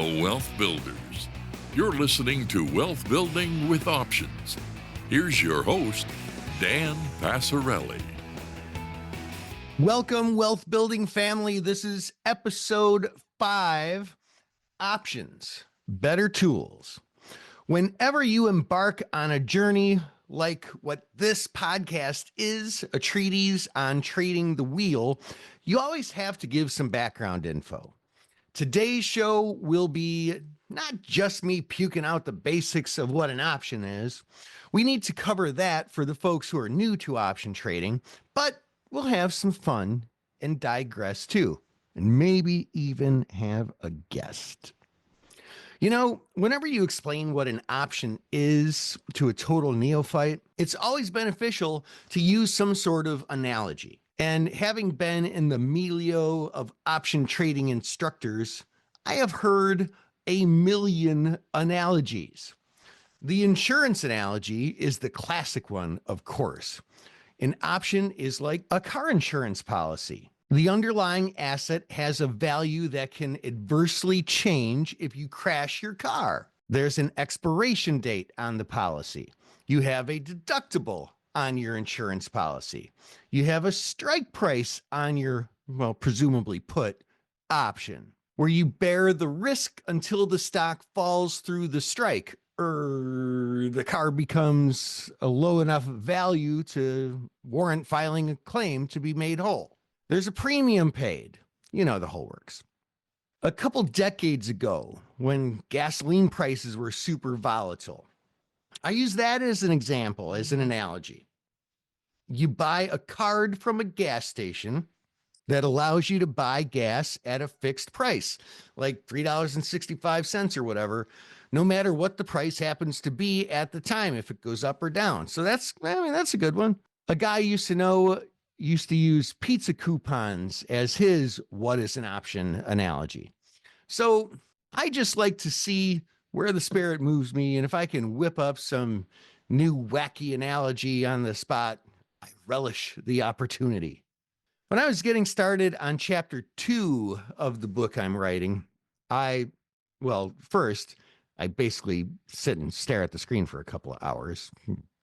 Hello, wealth builders. You're listening to Wealth Building with Options. Here's your host, Dan Passarelli. Welcome, wealth building family. This is episode 5, Options, Better Tools. Whenever you embark on a journey like what this podcast is, a treatise on trading the wheel, you always have to give some background info. Today's show will be not just me puking out the basics of what an option is. We need to cover that for the folks who are new to option trading, but we'll have some fun and digress too, and maybe even have a guest. You know, whenever you explain what an option is to a total neophyte, it's always beneficial to use some sort of analogy. And having been in the milieu of option trading instructors, I have heard a million analogies. The insurance analogy is the classic one, of course. An option is like a car insurance policy. The underlying asset has a value that can adversely change if you crash your car. There's an expiration date on the policy. You have a deductible on your insurance policy. You have a strike price on your, presumably put, option, where you bear the risk until the stock falls through the strike, or the car becomes a low enough value to warrant filing a claim to be made whole. There's a premium paid. You know the whole works. A couple decades ago, when gasoline prices were super volatile, I use that as an example, as an analogy. You buy a card from a gas station that allows you to buy gas at a fixed price, like $3.65 or whatever, no matter what the price happens to be at the time, if it goes up or down. So that's a good one. A guy used to use pizza coupons as his what is an option analogy. So I just like to see where the spirit moves me, and if I can whip up some new wacky analogy on the spot, I relish the opportunity. When I was getting started on chapter 2 of the book I'm writing, first, I basically sit and stare at the screen for a couple of hours,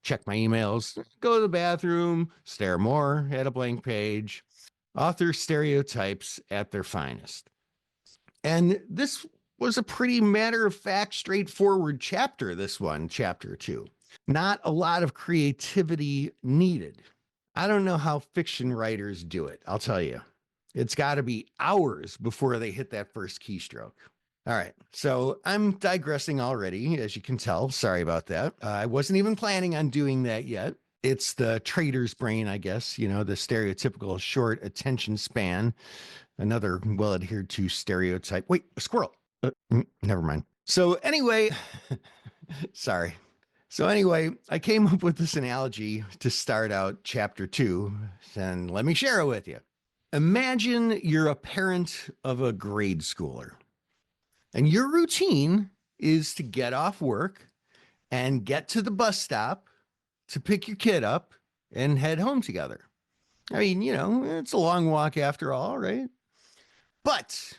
check my emails, go to the bathroom, stare more at a blank page. Author stereotypes at their finest. And this was a pretty matter-of-fact, straightforward chapter, this one, chapter 2. Not a lot of creativity needed. I don't know how fiction writers do it, I'll tell you. It's got to be hours before they hit that first keystroke. All right, so I'm digressing already, as you can tell. Sorry about that. I wasn't even planning on doing that yet. It's the trader's brain, I guess, the stereotypical short attention span. Another well-adhered to stereotype. Wait, a squirrel. Never mind. So anyway, sorry. So anyway, I came up with this analogy to start out chapter 2, and let me share it with you. Imagine you're a parent of a grade schooler, and your routine is to get off work and get to the bus stop to pick your kid up and head home together. I mean, it's a long walk after all, right? But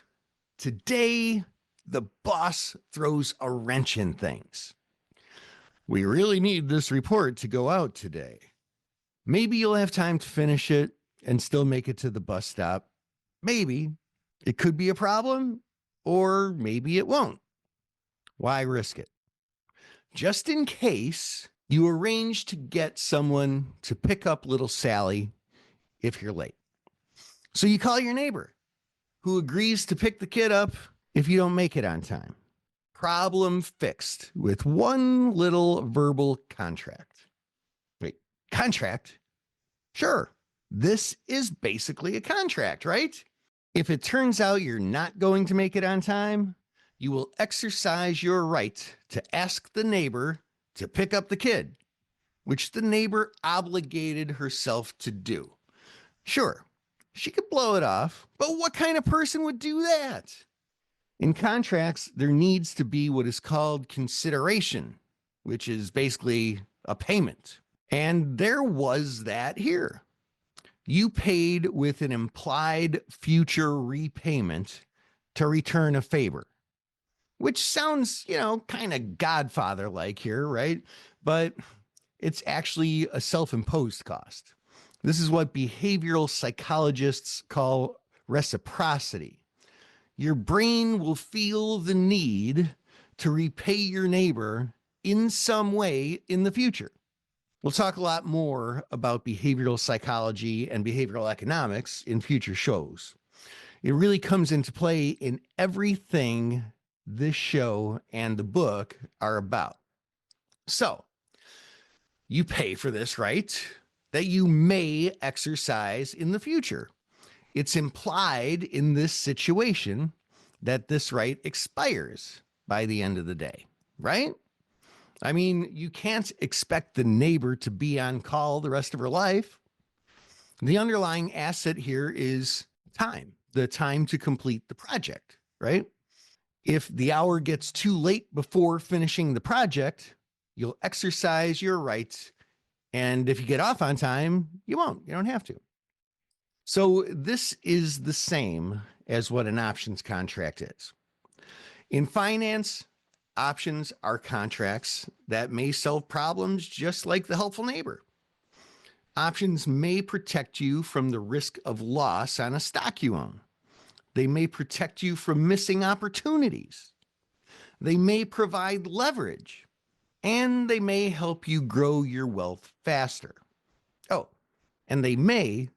today, the boss throws a wrench in things. We really need this report to go out today. Maybe you'll have time to finish it and still make it to the bus stop. Maybe. It could be a problem, or maybe it won't. Why risk it? Just in case, you arrange to get someone to pick up little Sally if you're late. So you call your neighbor, who agrees to pick the kid up if you don't make it on time. Problem fixed with one little verbal contract. Wait, contract? Sure, this is basically a contract, right? If it turns out you're not going to make it on time, you will exercise your right to ask the neighbor to pick up the kid, which the neighbor obligated herself to do. Sure, she could blow it off, but what kind of person would do that? In contracts, there needs to be what is called consideration, which is basically a payment. And there was that here. You paid with an implied future repayment to return a favor, which sounds, kind of Godfather-like here, right? But it's actually a self-imposed cost. This is what behavioral psychologists call reciprocity. Your brain will feel the need to repay your neighbor in some way in the future. We'll talk a lot more about behavioral psychology and behavioral economics in future shows. It really comes into play in everything this show and the book are about. So, you pay for this right that you may exercise in the future. It's implied in this situation that this right expires by the end of the day, right? I mean, you can't expect the neighbor to be on call the rest of her life. The underlying asset here is time, the time to complete the project, right? If the hour gets too late before finishing the project, you'll exercise your rights. And if you get off on time, you won't. You don't have to. So this is the same as what an options contract is. In finance, options are contracts that may solve problems just like the helpful neighbor. Options may protect you from the risk of loss on a stock you own. They may protect you from missing opportunities. They may provide leverage, and they may help you grow your wealth faster. Oh, and they may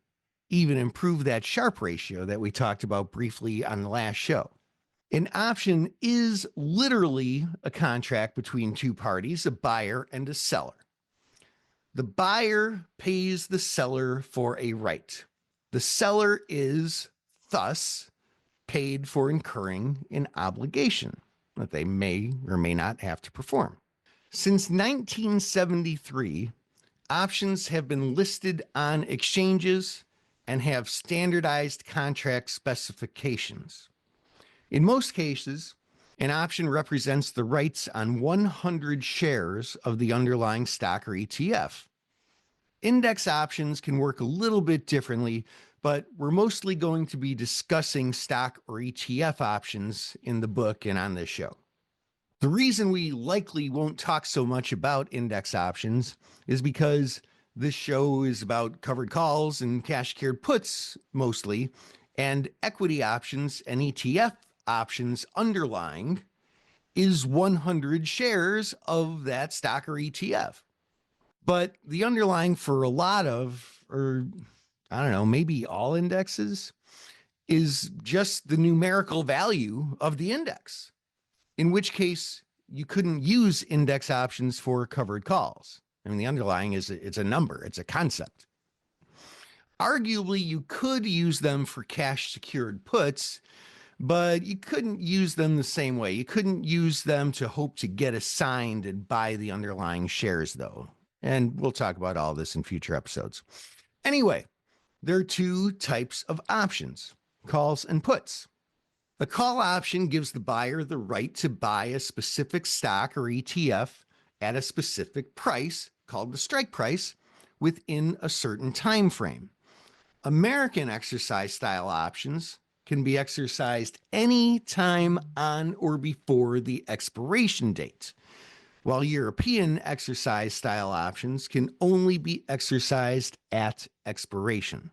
even improve that Sharpe ratio that we talked about briefly on the last show. An option is literally a contract between two parties, a buyer and a seller. The buyer pays the seller for a right. The seller is thus paid for incurring an obligation that they may or may not have to perform. Since 1973, options have been listed on exchanges and have standardized contract specifications. In most cases, an option represents the rights on 100 shares of the underlying stock or ETF. Index options can work a little bit differently, but we're mostly going to be discussing stock or ETF options in the book and on this show. The reason we likely won't talk so much about index options is because this show is about covered calls and cash secured puts mostly, and equity options and ETF options underlying is 100 shares of that stock or ETF. But the underlying for a lot of, or I don't know, maybe all indexes is just the numerical value of the index, in which case you couldn't use index options for covered calls. I mean, the underlying it's a number, it's a concept. Arguably, you could use them for cash secured puts, but you couldn't use them the same way. You couldn't use them to hope to get assigned and buy the underlying shares, though. And we'll talk about all this in future episodes. Anyway, there are two types of options, calls and puts. A call option gives the buyer the right to buy a specific stock or ETF at a specific price, called the strike price, within a certain time frame. American exercise style options can be exercised any time on or before the expiration date, while European exercise style options can only be exercised at expiration.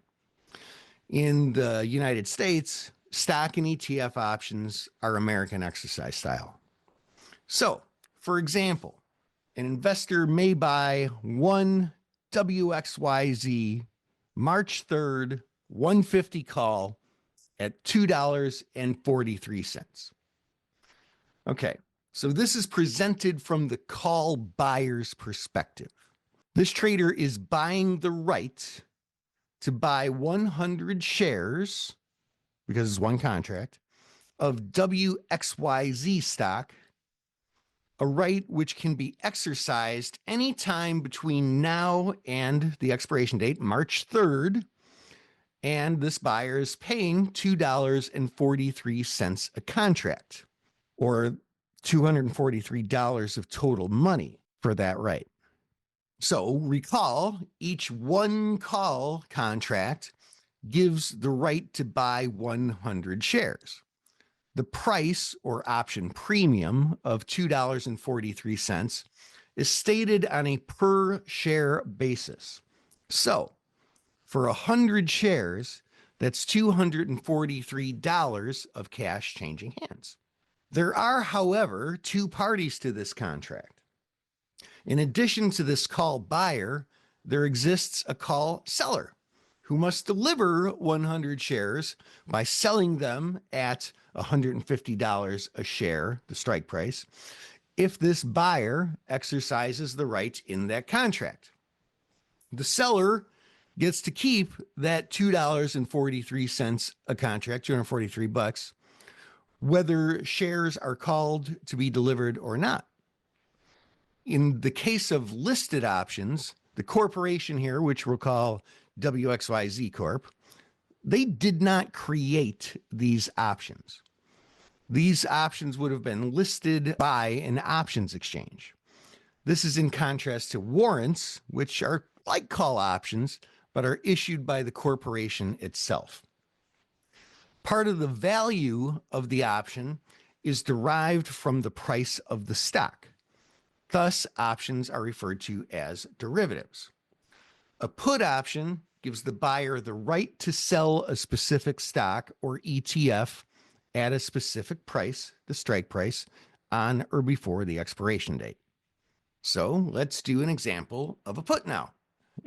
In the United States, stock and ETF options are American exercise style. So, for example, an investor may buy one WXYZ March 3rd 150 call at $2.43. Okay, so this is presented from the call buyer's perspective. This trader is buying the right to buy 100 shares, because it's one contract, of WXYZ stock, a right which can be exercised anytime between now and the expiration date, March 3rd, and this buyer is paying $2.43 a contract, or $243 of total money for that right. So recall, each one call contract gives the right to buy 100 shares. The price or option premium of $2.43 is stated on a per share basis. So for 100 shares, that's $243 of cash changing hands. There are, however, two parties to this contract. In addition to this call buyer, there exists a call seller who must deliver 100 shares by selling them at $150 a share, the strike price, if this buyer exercises the right in that contract. The seller gets to keep that $2.43 a contract, $243, whether shares are called to be delivered or not. In the case of listed options, the corporation here, which we'll call WXYZ Corp., they did not create these options. These options would have been listed by an options exchange. This is in contrast to warrants, which are like call options, but are issued by the corporation itself. Part of the value of the option is derived from the price of the stock. Thus, options are referred to as derivatives. A put option gives the buyer the right to sell a specific stock or ETF at a specific price, the strike price, on or before the expiration date. So let's do an example of a put now.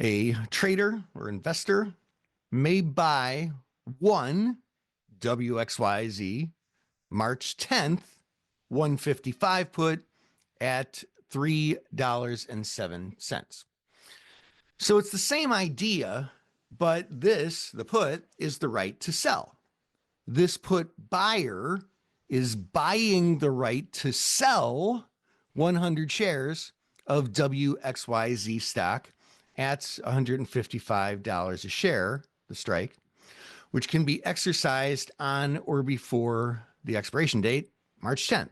A trader or investor may buy one WXYZ March 10th, 155 put at $3.07. So it's the same idea, but this, the put, is the right to sell. This put buyer is buying the right to sell 100 shares of WXYZ stock at $155 a share, the strike, which can be exercised on or before the expiration date, March 10th.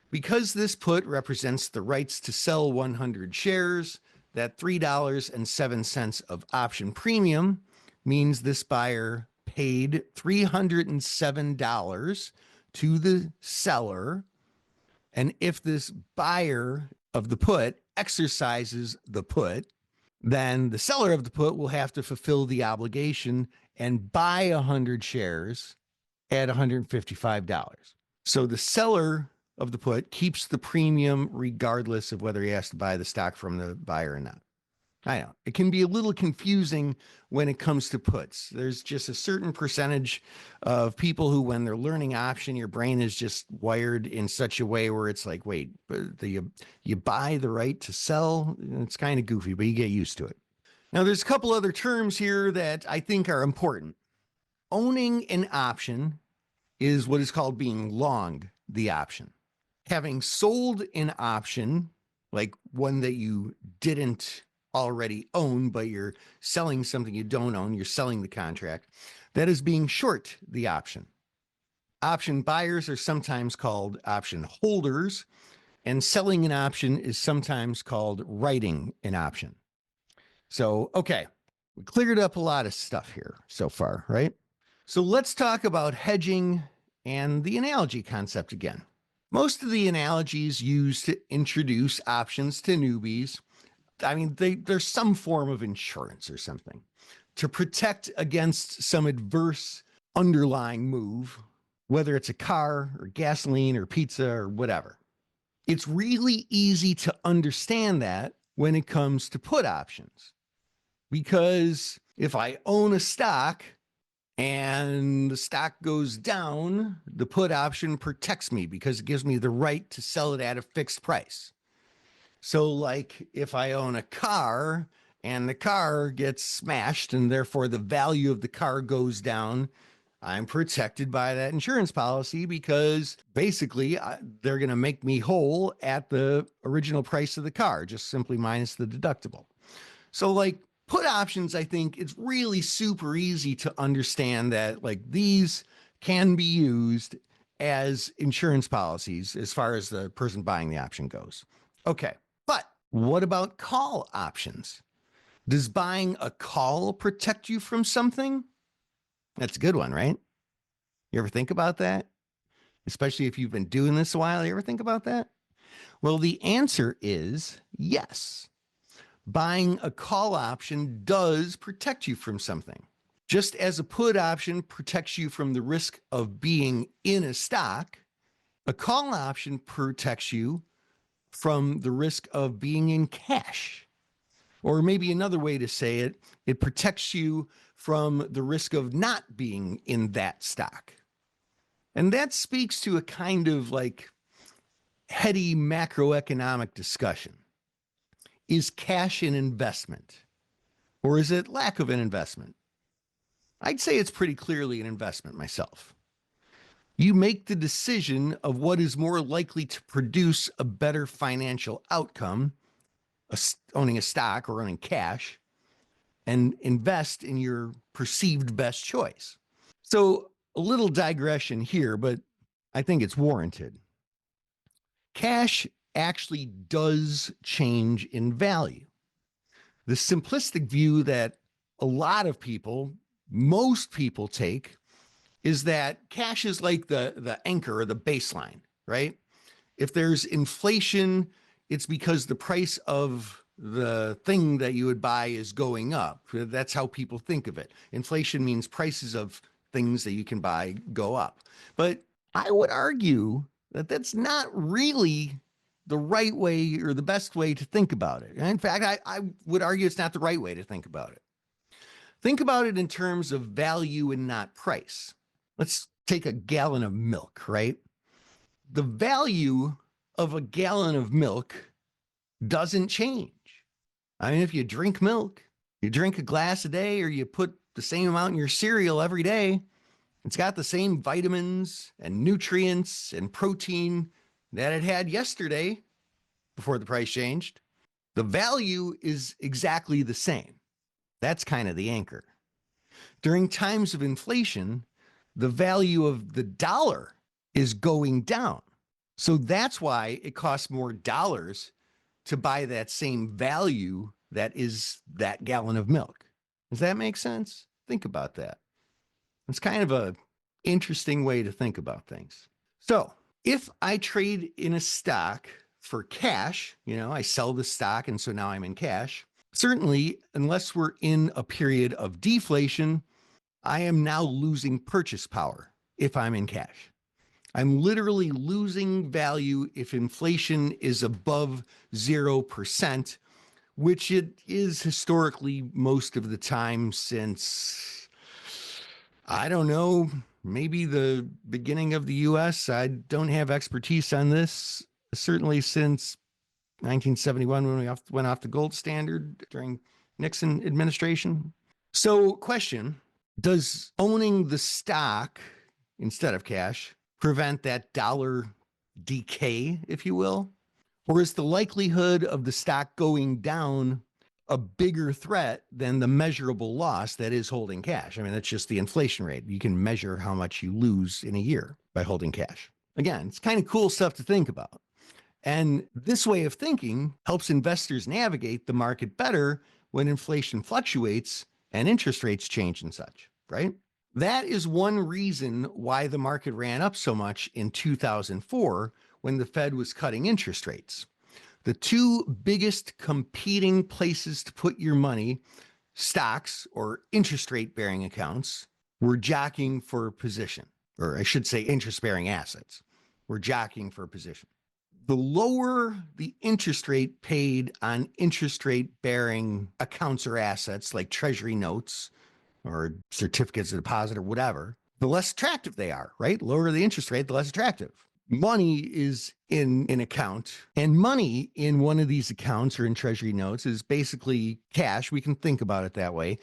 Because this put represents the rights to sell 100 shares, that $3.07 of option premium means this buyer paid $307 to the seller. And if this buyer of the put exercises the put, then the seller of the put will have to fulfill the obligation and buy 100 shares at $155. So the seller of the put keeps the premium regardless of whether he has to buy the stock from the buyer or not. I know it can be a little confusing when it comes to puts. There's just a certain percentage of people who, when they're learning option, your brain is just wired in such a way where it's like, wait, but you buy the right to sell. It's kind of goofy, but you get used to it. Now, there's a couple other terms here that I think are important. Owning an option is what is called being long the option. Having sold an option, like one that you didn't already own, but you're selling something you don't own, you're selling the contract, that is being short the option. Option buyers are sometimes called option holders, and selling an option is sometimes called writing an option. So, okay, we cleared up a lot of stuff here so far, right? So let's talk about hedging and the analogy concept again. Most of the analogies used to introduce options to newbies, I mean, there's some form of insurance or something to protect against some adverse underlying move, whether it's a car or gasoline or pizza or whatever. It's really easy to understand that when it comes to put options, because if I own a stock and the stock goes down, the put option protects me because it gives me the right to sell it at a fixed price. So like if I own a car and the car gets smashed and therefore the value of the car goes down, I'm protected by that insurance policy because basically they're going to make me whole at the original price of the car, just simply minus the deductible. So like put options, I think it's really super easy to understand that like these can be used as insurance policies as far as the person buying the option goes. Okay, but what about call options? Does buying a call protect you from something? That's a good one, right? You ever think about that? especially if you've been doing this a while. You ever think about that? Well, the answer is yes. Buying a call option does protect you from something. Just as a put option protects you from the risk of being in a stock, a call option protects you from the risk of being in cash. Or maybe another way to say it, it protects you from the risk of not being in that stock. And that speaks to a kind of like heady macroeconomic discussion. Is cash an investment? Or is it lack of an investment? I'd say it's pretty clearly an investment myself. You make the decision of what is more likely to produce a better financial outcome, owning a stock or owning cash, and invest in your perceived best choice. So a little digression here, but I think it's warranted. Cash actually does change in value. The simplistic view that a lot of people, most people take, is that cash is like the anchor or the baseline, right? If there's inflation, it's because the price of the thing that you would buy is going up. That's how people think of it. Inflation means prices of things that you can buy go up. But I would argue that that's not really the right way or the best way to think about it. And in fact, I would argue it's not the right way to think about it. Think about it in terms of value and not price. Let's take a gallon of milk, right? The value of a gallon of milk doesn't change. I mean, if you drink milk, you drink a glass a day, or you put the same amount in your cereal every day, it's got the same vitamins and nutrients and protein that it had yesterday before the price changed. The value is exactly the same. That's kind of the anchor. During times of inflation, the value of the dollar is going down. So that's why it costs more dollars to buy that same value that is that gallon of milk. Does that make sense? Think about that. It's kind of a interesting way to think about things. So if I trade in a stock for cash, I sell the stock and so now I'm in cash. Certainly, unless we're in a period of deflation, I am now losing purchase power if I'm in cash. I'm literally losing value if inflation is above 0%, which it is historically most of the time since, I don't know, maybe the beginning of the US. I don't have expertise on this, certainly since 1971 when we went off the gold standard during Nixon administration. So question, does owning the stock instead of cash prevent that dollar decay, if you will? Or is the likelihood of the stock going down a bigger threat than the measurable loss that is holding cash? I mean, that's just the inflation rate. You can measure how much you lose in a year by holding cash. Again, it's kind of cool stuff to think about. And this way of thinking helps investors navigate the market better when inflation fluctuates and interest rates change and such, right? That is one reason why the market ran up so much in 2004 when the Fed was cutting interest rates. The two biggest competing places to put your money, stocks or interest rate bearing accounts, were jockeying for position, or I should say interest bearing assets, were jockeying for position. The lower the interest rate paid on interest rate bearing accounts or assets like treasury notes or certificates of deposit or whatever, the less attractive they are, right? Lower the interest rate, the less attractive. Money is in an account, and money in one of these accounts or in treasury notes is basically cash. We can think about it that way.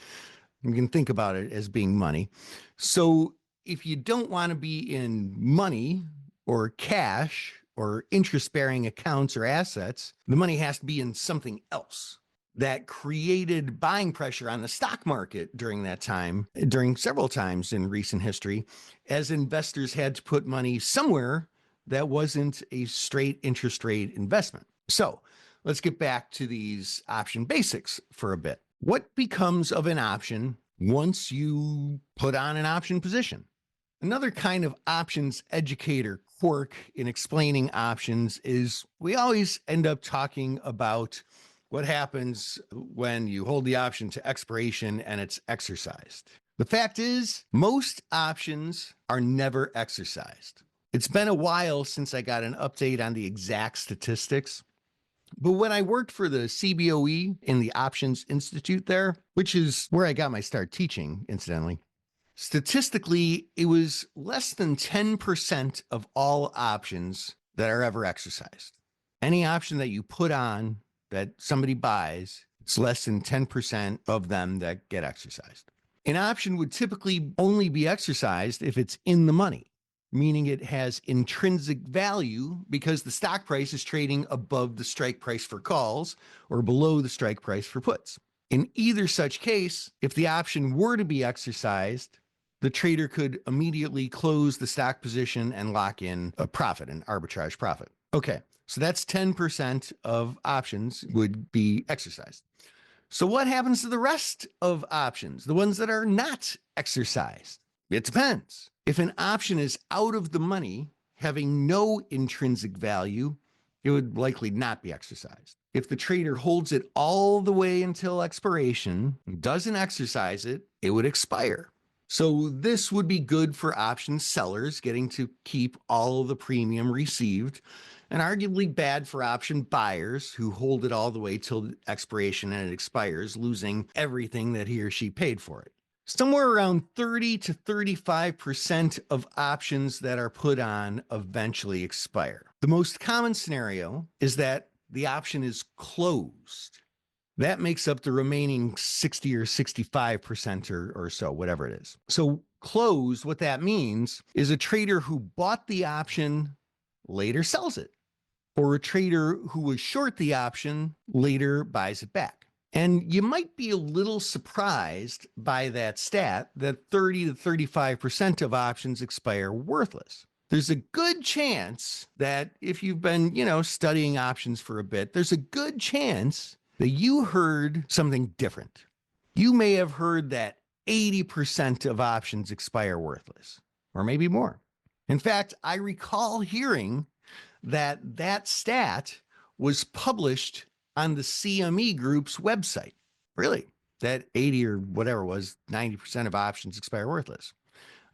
We can think about it as being money. So if you don't want to be in money or cash or interest-bearing accounts or assets, the money has to be in something else. That created buying pressure on the stock market during that time, during several times in recent history, as investors had to put money somewhere that wasn't a straight interest rate investment. So let's get back to these option basics for a bit. What becomes of an option once you put on an option position? Another kind of options educator quirk in explaining options is we always end up talking about what happens when you hold the option to expiration and it's exercised. The fact is, most options are never exercised. It's been a while since I got an update on the exact statistics, but when I worked for the CBOE in the Options Institute there, which is where I got my start teaching, incidentally, statistically, it was less than 10% of all options that are ever exercised. Any option that you put on that somebody buys, it's less than 10% of them that get exercised. An option would typically only be exercised if it's in the money, meaning it has intrinsic value because the stock price is trading above the strike price for calls or below the strike price for puts. In either such case, if the option were to be exercised, the trader could immediately close the stock position and lock in a profit, an arbitrage profit. Okay, so that's 10% of options would be exercised. So what happens to the rest of options, the ones that are not exercised? It depends. If an option is out of the money, having no intrinsic value, it would likely not be exercised. If the trader holds it all the way until expiration, doesn't exercise it, it would expire. So this would be good for option sellers getting to keep all of the premium received, and arguably bad for option buyers who hold it all the way till expiration and it expires, losing everything that he or she paid for it. Somewhere around 30 to 35% of options that are put on eventually expire. The most common scenario is that the option is closed. That makes up the remaining 60 or 65% or so, whatever it is. So closed, what that means is a trader who bought the option later sells it, or a trader who was short the option later buys it back. And you might be a little surprised by that stat that 30 to 35% of options expire worthless. There's a good chance that if you've been, studying options for a bit, there's a good chance that you heard something different. You may have heard that 80% of options expire worthless, or maybe more. In fact, I recall hearing that stat was published on the CME Group's website. Really, that 80 or whatever it was, 90% of options expire worthless.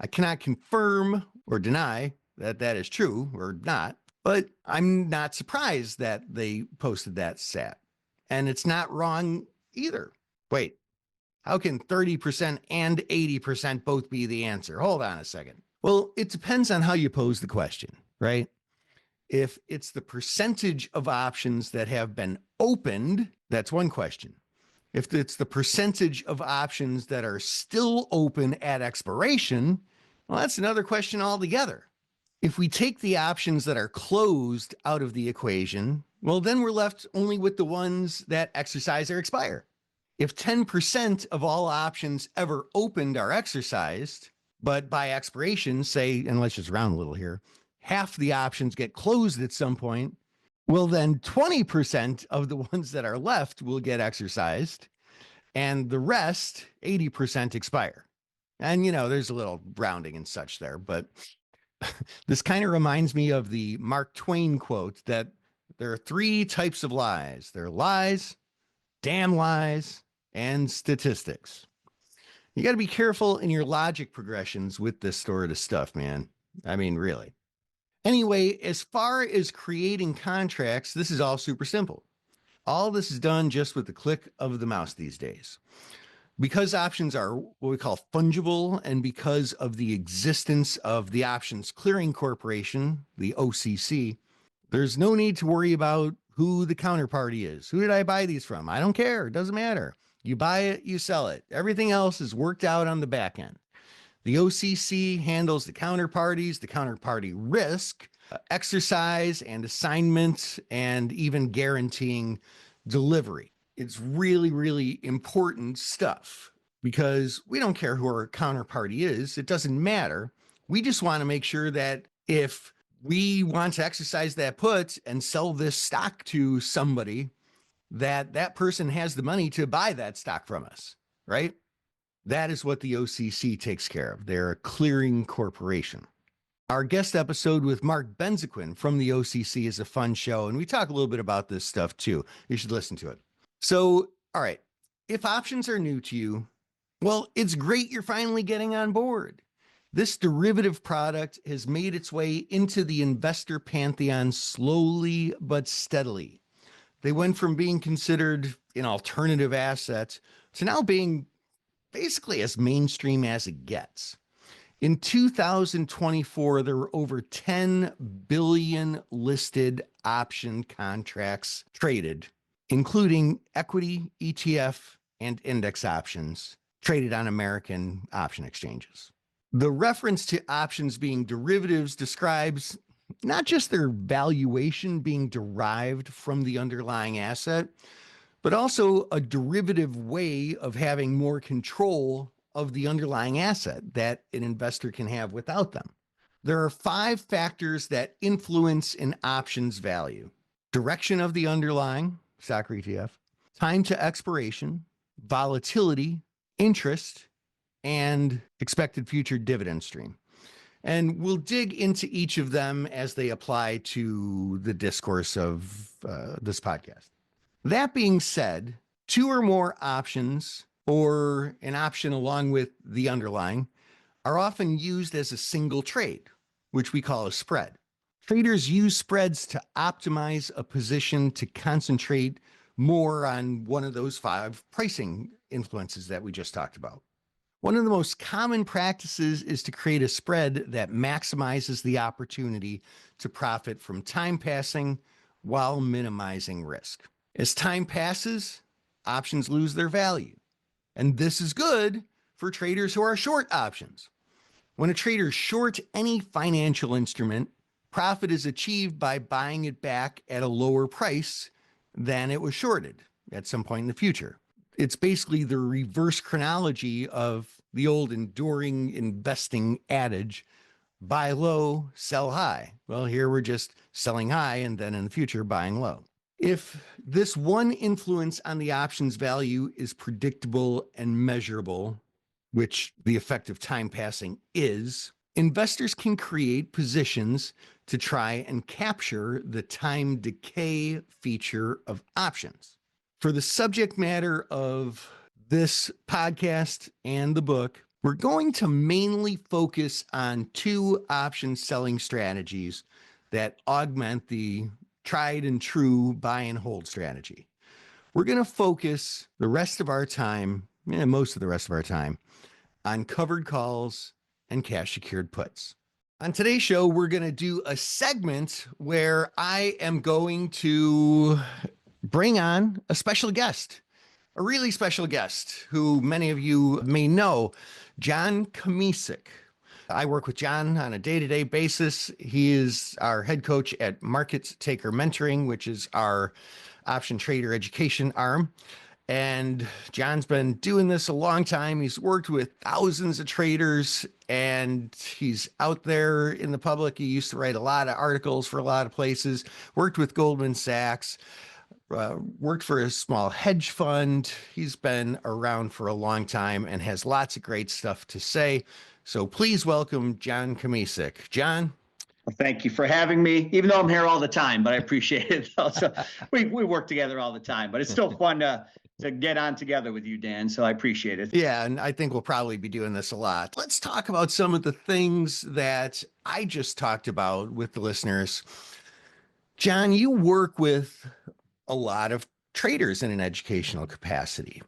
I cannot confirm or deny that that is true or not, but I'm not surprised that they posted that stat. And it's not wrong either. Wait, how can 30% and 80% both be the answer? Hold on a second. Well, it depends on how you pose the question, right? If it's the percentage of options that have been opened, that's one question. If it's the percentage of options that are still open at expiration, well, that's another question altogether. If we take the options that are closed out of the equation, well, then we're left only with the ones that exercise or expire. If 10% of all options ever opened are exercised, but by expiration, say, and let's just round a little here, half the options get closed at some point, well, then 20% of the ones that are left will get exercised, and the rest, 80%, expire. And, there's a little rounding and such there, but this kind of reminds me of the Mark Twain quote that there are three types of lies. There are lies, damn lies, and statistics. You got to be careful in your logic progressions with this sort of stuff, man. I mean, really. Anyway, as far as creating contracts, this is all super simple. All this is done just with the click of the mouse these days. Because options are what we call fungible, and because of the existence of the Options Clearing Corporation, the OCC, there's no need to worry about who the counterparty is. Who did I buy these from? I don't care. It doesn't matter. You buy it, you sell it. Everything else is worked out on the back end. The OCC handles the counterparties, the counterparty risk, exercise and assignment, and even guaranteeing delivery. It's really, really important stuff because we don't care who our counterparty is. It doesn't matter. We just want to make sure that if we want to exercise that put and sell this stock to somebody, that person has the money to buy that stock from us, right? That is what the OCC takes care of. They're a clearing corporation. Our guest episode with Mark Benzequin from the OCC is a fun show, and we talk a little bit about this stuff too. You should listen to it. So, all right, if options are new to you, well, it's great you're finally getting on board. This derivative product has made its way into the investor pantheon slowly but steadily. They went from being considered an alternative asset to now being basically as mainstream as it gets. In 2024, there were over 10 billion listed option contracts traded, including equity, ETF, and index options traded on American option exchanges. The reference to options being derivatives describes not just their valuation being derived from the underlying asset, but also a derivative way of having more control of the underlying asset that an investor can have without them. There are 5 factors that influence an option's value: direction of the underlying stock or ETF, time to expiration, volatility, interest, and expected future dividend stream. And we'll dig into each of them as they apply to the discourse of this podcast. That being said, 2 or more options, or an option along with the underlying, are often used as a single trade, which we call a spread. Traders use spreads to optimize a position to concentrate more on one of those 5 pricing influences that we just talked about. One of the most common practices is to create a spread that maximizes the opportunity to profit from time passing while minimizing risk. As time passes, options lose their value. And this is good for traders who are short options. When a trader shorts any financial instrument, profit is achieved by buying it back at a lower price than it was shorted at some point in the future. It's basically the reverse chronology of the old enduring investing adage, buy low, sell high. Well, here we're just selling high and then in the future buying low. If this one influence on the option's value is predictable and measurable, which the effect of time passing is, investors can create positions to try and capture the time decay feature of options. For the subject matter of this podcast and the book, we're going to mainly focus on 2 option selling strategies that augment the tried and true buy and hold strategy. We're going to focus the rest of our time, most of the rest of our time, on covered calls and cash secured puts. On today's show, we're going to do a segment where I am going to bring on a special guest, a really special guest who many of you may know, John Kmiecik. I work with John on a day-to-day basis. He is our head coach at Market Taker Mentoring, which is our option trader education arm. And John's been doing this a long time. He's worked with thousands of traders and he's out there in the public. He used to write a lot of articles for a lot of places, worked with Goldman Sachs, worked for a small hedge fund. He's been around for a long time and has lots of great stuff to say. So please welcome John Kmiecik. John. Well, thank you for having me, even though I'm here all the time, but I appreciate it. Also, we work together all the time, but it's still fun to get on together with you, Dan. So I appreciate it. Yeah, and I think we'll probably be doing this a lot. Let's talk about some of the things that I just talked about with the listeners. John, you work with a lot of traders in an educational capacity.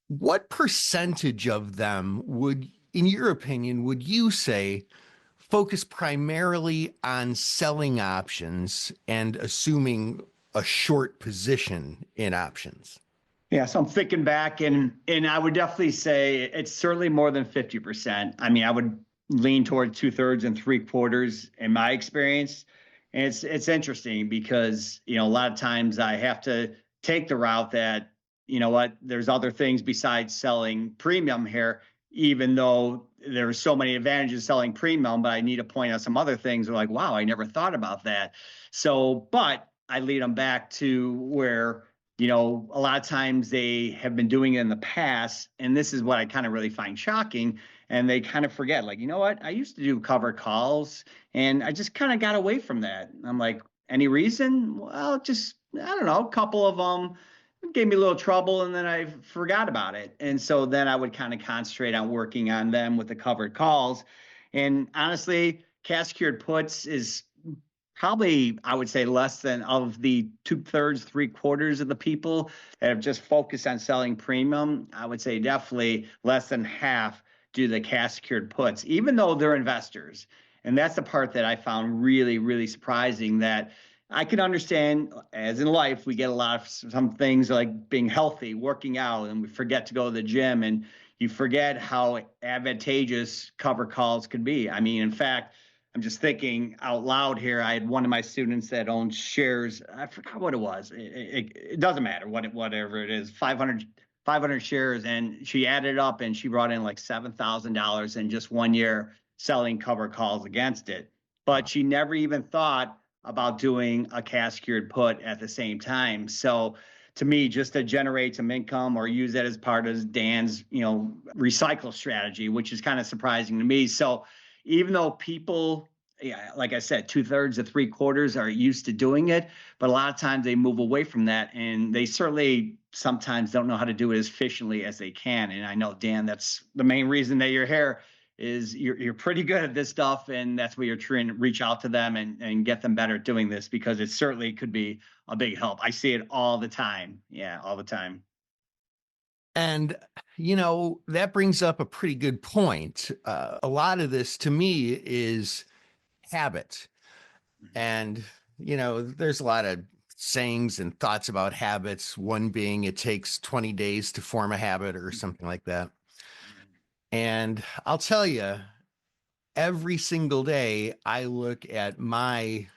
What percentage of them would, in your opinion, would you say focus primarily on selling options and assuming a short position in options? Yeah, so I'm thinking back and I would definitely say it's certainly more than 50%. I mean, I would lean toward 2/3 and 3/4 in my experience. And it's interesting because, a lot of times I have to take the route that, there's other things besides selling premium here, even though there's so many advantages selling premium, but I need to point out some other things. They're like, wow, I never thought about that. So, but I lead them back to where a lot of times they have been doing it in the past, and this is what I kind of really find shocking. And they kind of forget, like, you know what? I used to do cover calls, and I just kind of got away from that. I'm like, any reason? Well, just, I don't know, a couple of them gave me a little trouble, and then I forgot about it. And so then I would kind of concentrate on working on them with the covered calls. And honestly, cash secured puts is probably, I would say, less than of the 2/3, 3/4 of the people that have just focused on selling premium. I would say definitely less than half do the cash secured puts, even though they're investors. And that's the part that I found really, really surprising, that I can understand, as in life, we get a lot of some things like being healthy, working out, and we forget to go to the gym, and you forget how advantageous cover calls could be. I mean, in fact, I'm just thinking out loud here. I had one of my students that owns shares. I forgot what it was. It doesn't matter whatever it is, 500 shares. And she added up and she brought in like $7,000 in just 1 year selling cover calls against it. But she never even thought about doing a cash secured put at the same time. So to me, just to generate some income or use that as part of Dan's, recycle strategy, which is kind of surprising to me. So even though people, yeah, like I said, 2/3 to 3/4 are used to doing it, but a lot of times they move away from that, and they certainly sometimes don't know how to do it as efficiently as they can. And I know, Dan, that's the main reason that you're here, is you're pretty good at this stuff, and that's why you're trying to reach out to them and get them better at doing this, because it certainly could be a big help. I see it all the time. Yeah, all the time. And, that brings up a pretty good point. A lot of this to me is habit. And, there's a lot of sayings and thoughts about habits. One being it takes 20 days to form a habit or something like that. And I'll tell you, every single day I look at my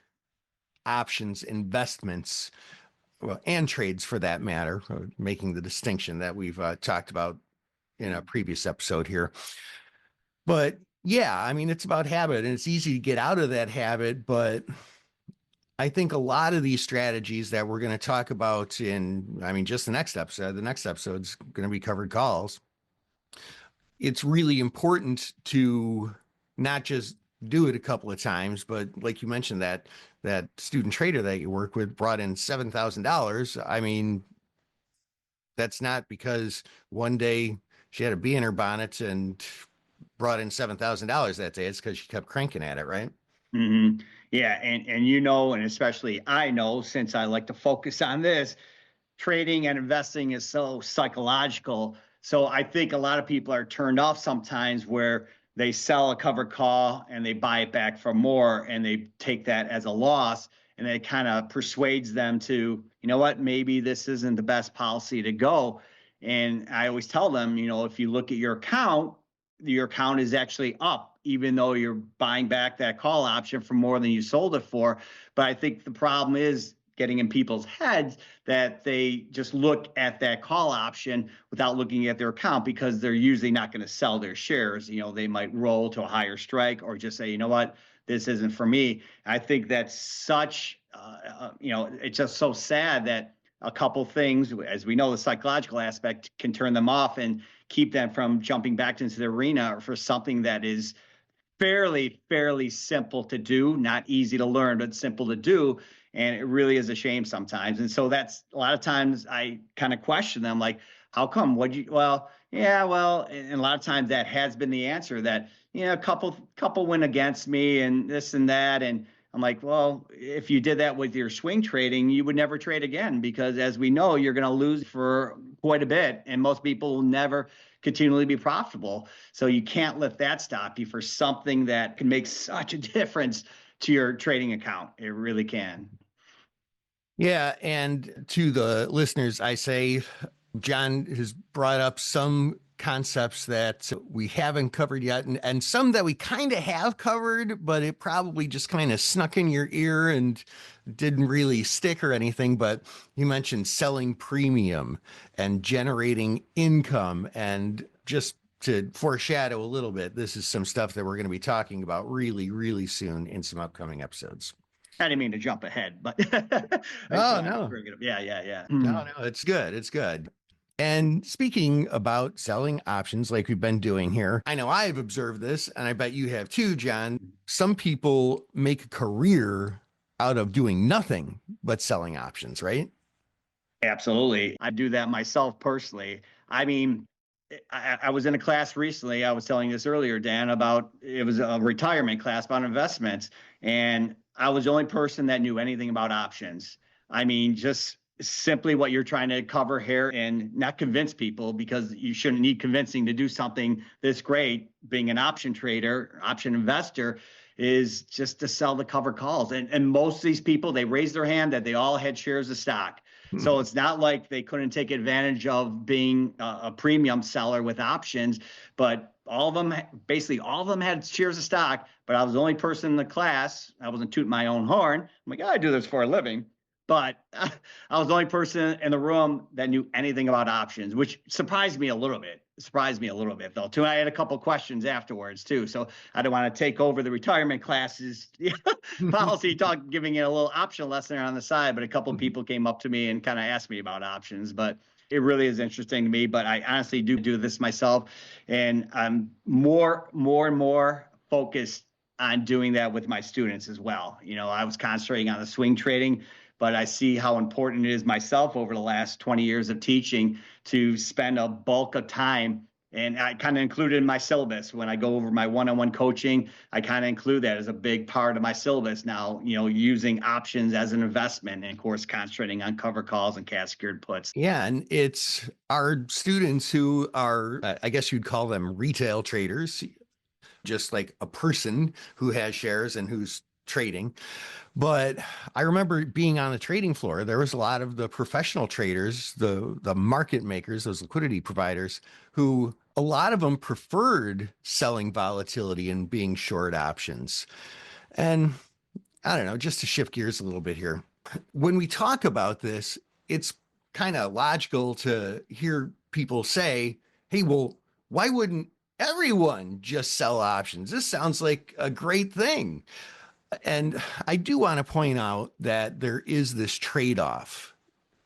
options, investments, well, and trades for that matter, making the distinction that we've talked about in a previous episode here. But yeah, I mean, it's about habit, and it's easy to get out of that habit. But I think a lot of these strategies that we're going to talk about just the next episode's going to be covered calls. It's really important to not just do it a couple of times, but like you mentioned, that student trader that you work with brought in $7,000. I mean, that's not because one day she had a bee in her bonnet and brought in $7,000 that day. It's because she kept cranking at it, right? Mm-hmm. Yeah, and and especially I know, since I like to focus on this, trading and investing is so psychological. So I think a lot of people are turned off sometimes, where they sell a covered call and they buy it back for more, and they take that as a loss, and it kind of persuades them to, you know what, maybe this isn't the best policy to go. And I always tell them, if you look at your account is actually up, even though you're buying back that call option for more than you sold it for. But I think the problem is getting in people's heads that they just look at that call option without looking at their account, because they're usually not going to sell their shares. They might roll to a higher strike, or just say, you know what, this isn't for me. I think that's such, it's just so sad that a couple things, as we know, the psychological aspect can turn them off and keep them from jumping back into the arena for something that is fairly simple to do, not easy to learn, but simple to do. And it really is a shame sometimes. And so that's a lot of times I kind of question them, like, how come? And a lot of times that has been the answer, that, a couple went against me and this and that. And I'm like, well, if you did that with your swing trading, you would never trade again, because as we know, you're going to lose for quite a bit. And most people will never continually be profitable. So you can't let that stop you for something that can make such a difference to your trading account. It really can. Yeah. And to the listeners, I say, John has brought up some concepts that we haven't covered yet, and some that we kind of have covered, but it probably just kind of snuck in your ear and didn't really stick or anything. But you mentioned selling premium and generating income, and just to foreshadow a little bit, this is some stuff that we're going to be talking about really, really soon in some upcoming episodes. I didn't mean to jump ahead, but I just Oh, wanted to no. bring it up. Yeah. No, no, it's good. It's good. And speaking about selling options like we've been doing here, I know I've observed this, and I bet you have too, John. Some people make a career out of doing nothing but selling options, right? Absolutely. I do that myself personally. I mean, I was in a class recently. I was telling this earlier, Dan, about it was a retirement class about investments. And I was the only person that knew anything about options. I mean, just simply what you're trying to cover here and not convince people because you shouldn't need convincing to do something this great. Being an option trader, option investor is just to sell the cover calls. And most of these people, they raised their hand that they all had shares of stock. So it's not like they couldn't take advantage of being a premium seller with options, but basically all of them had shares of stock, but I was the only person in the class. I wasn't tooting my own horn. I'm like, I do this for a living. But I was the only person in the room that knew anything about options, which surprised me a little bit. Surprised me a little bit, though, too. I had a couple questions afterwards, too. So I didn't want to take over the retirement classes policy talk, giving it a little option lesson on the side. But a couple of people came up to me and kind of asked me about options. But it really is interesting to me. But I honestly do this myself. And I'm more and more focused on doing that with my students as well. I was concentrating on the swing trading, but I see how important it is myself over the last 20 years of teaching to spend a bulk of time. And I kind of include it in my syllabus when I go over my one-on-one coaching. I kind of include that as a big part of my syllabus now, using options as an investment and, of course, concentrating on cover calls and cash secured puts. Yeah. And it's our students who are, I guess you'd call them retail traders, just like a person who has shares and who's trading. But I remember being on the trading floor, there was a lot of the professional traders, the market makers, those liquidity providers, who a lot of them preferred selling volatility and being short options. And I don't know, just to shift gears a little bit here, when we talk about this, it's kind of logical to hear people say, hey, well, why wouldn't everyone just sell options? This sounds like a great thing. And I do want to point out that there is this trade-off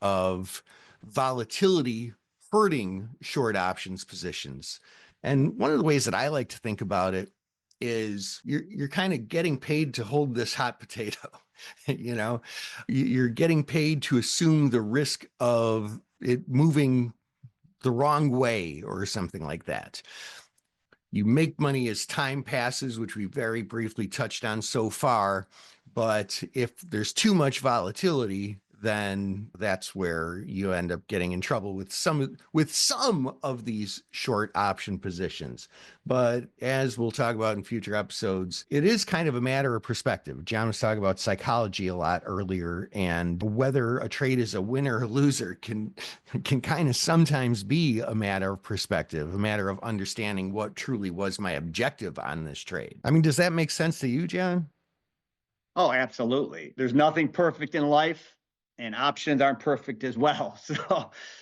of volatility hurting short options positions. And one of the ways that I like to think about it is you're kind of getting paid to hold this hot potato. You're getting paid to assume the risk of it moving the wrong way or something like that. You make money as time passes, which we very briefly touched on so far. But if there's too much volatility, then that's where you end up getting in trouble with some of these short option positions. But as we'll talk about in future episodes, it is kind of a matter of perspective. John was talking about psychology a lot earlier, and whether a trade is a winner or loser can kind of sometimes be a matter of perspective, a matter of understanding what truly was my objective on this trade. I mean, does that make sense to you, John? Oh, absolutely. There's nothing perfect in life, and options aren't perfect as well.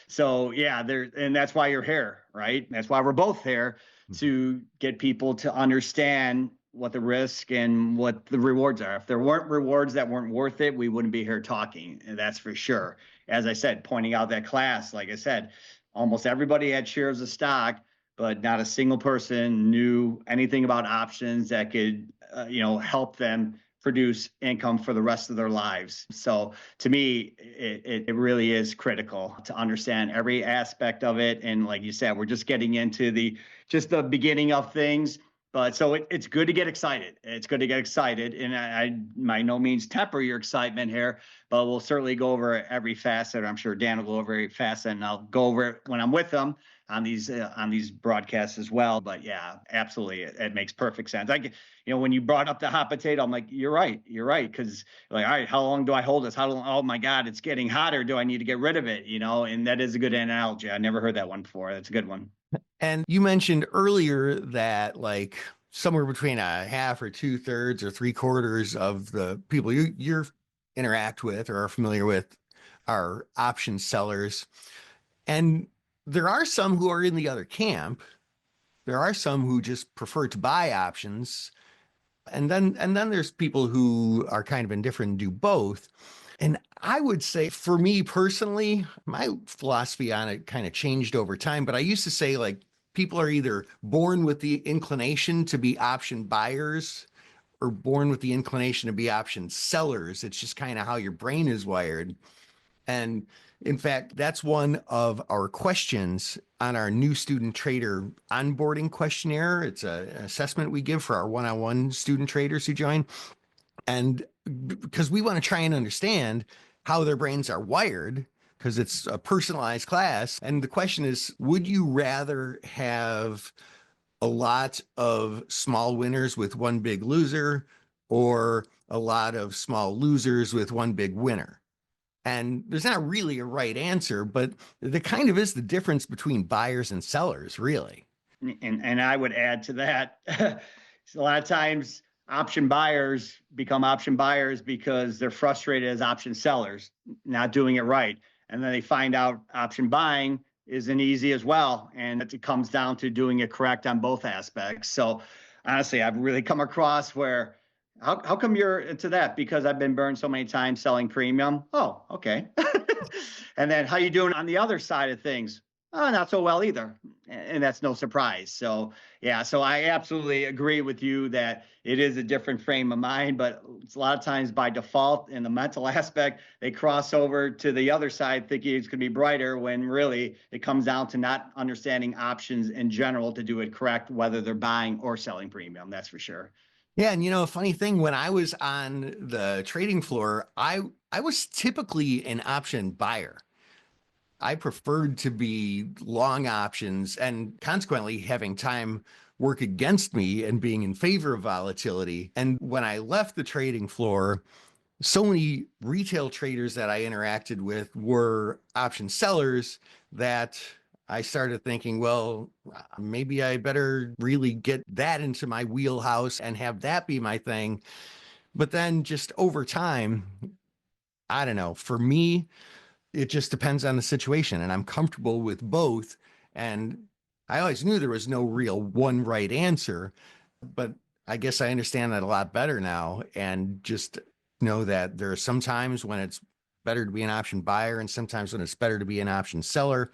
So yeah, and that's why you're here, right? That's why we're both here, to get people to understand what the risk and what the rewards are. If there weren't rewards that weren't worth it, we wouldn't be here talking, and that's for sure. As I said, pointing out that class, like I said, almost everybody had shares of stock, but not a single person knew anything about options that could, help them produce income for the rest of their lives. So to me, it really is critical to understand every aspect of it. And like you said, we're just getting into the beginning of things. But so it's good to get excited. It's good to get excited. And I by no means temper your excitement here, but we'll certainly go over every facet. I'm sure Dan will go over every facet, and I'll go over it when I'm with them on these broadcasts as well. But yeah, absolutely, it makes perfect sense. When you brought up the hot potato, I'm like, you're right, because like, all right, how long do I hold this? How long? Oh my God, it's getting hotter. Do I need to get rid of it? And that is a good analogy. I never heard that one before. That's a good one. And you mentioned earlier that like somewhere between a half or 2/3 or 3/4 of the people you interact with or are familiar with are option sellers. And there are some who are in the other camp. There are some who just prefer to buy options. And then there's people who are kind of indifferent and do both. And I would say for me personally, my philosophy on it kind of changed over time. But I used to say, like, people are either born with the inclination to be option buyers or born with the inclination to be option sellers. It's just kind of how your brain is wired. And in fact, that's one of our questions on our new student trader onboarding questionnaire. It's an assessment we give for our one-on-one student traders who join. And because we want to try and understand how their brains are wired, because it's a personalized class. And the question is, would you rather have a lot of small winners with one big loser, or a lot of small losers with one big winner? And there's not really a right answer, but there kind of is the difference between buyers and sellers, really. And I would add to that, a lot of times option buyers become option buyers because they're frustrated as option sellers, not doing it right. And then they find out option buying isn't easy as well. And it comes down to doing it correct on both aspects. So honestly, I've really come across where, how come you're into that? Because I've been burned so many times selling premium. Oh, okay. And then how you doing on the other side of things? Oh, not so well either. And that's no surprise. So yeah, so I absolutely agree with you that it is a different frame of mind, but it's a lot of times by default in the mental aspect, they cross over to the other side thinking it's going to be brighter, when really it comes down to not understanding options in general to do it correct, whether they're buying or selling premium. That's for sure. Yeah. And a funny thing, when I was on the trading floor, I was typically an option buyer. I preferred to be long options, and consequently having time work against me and being in favor of volatility. And when I left the trading floor, so many retail traders that I interacted with were option sellers that I started thinking, well, maybe I better really get that into my wheelhouse and have that be my thing. But then just over time, I don't know, for me, it just depends on the situation, and I'm comfortable with both. And I always knew there was no real one right answer, but I guess I understand that a lot better now, and just know that there are some times when it's better to be an option buyer and sometimes when it's better to be an option seller.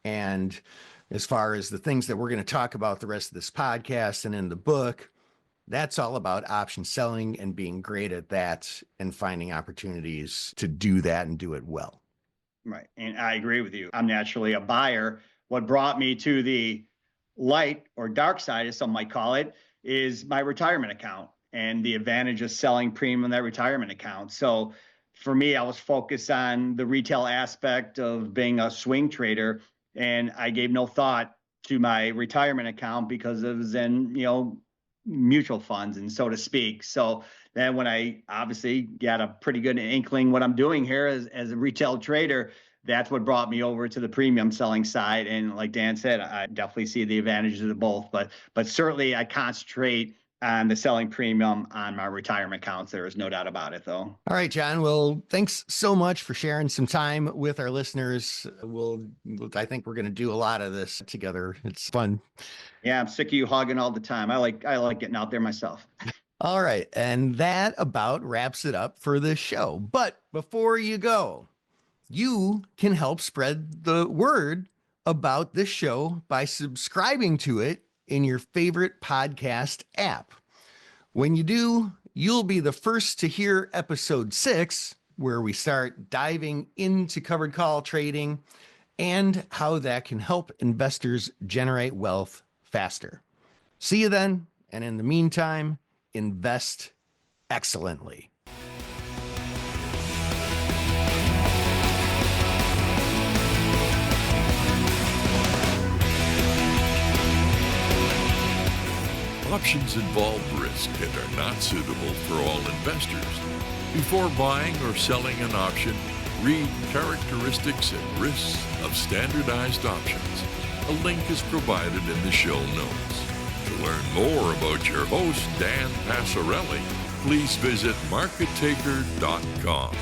And as far as the things that we're going to talk about the rest of this podcast and in the book, that's all about option selling and being great at that and finding opportunities to do that and do it well. Right. And I agree with you. I'm naturally a buyer. What brought me to the light or dark side, as some might call it, is my retirement account and the advantage of selling premium in that retirement account. So for me, I was focused on the retail aspect of being a swing trader, and I gave no thought to my retirement account because it was in, mutual funds, and so to speak. So then when I obviously got a pretty good inkling what I'm doing here as a retail trader, that's what brought me over to the premium selling side. And like Dan said, I definitely see the advantages of both, but certainly I concentrate on the selling premium on my retirement accounts. There is no doubt about it, though. All right, John. Well, thanks so much for sharing some time with our listeners. I think we're going to do a lot of this together. It's fun. Yeah, I'm sick of you hogging all the time. I like getting out there myself. All right. And that about wraps it up for this show. But before you go, you can help spread the word about this show by subscribing to it in your favorite podcast app. When you do, you'll be the first to hear episode 6, where we start diving into covered call trading and how that can help investors generate wealth faster. See you then. And in the meantime, invest excellently. Options involve risk and are not suitable for all investors. Before buying or selling an option, read characteristics and risks of standardized options. A link is provided in the show notes. To learn more about your host, Dan Passarelli, please visit markettaker.com.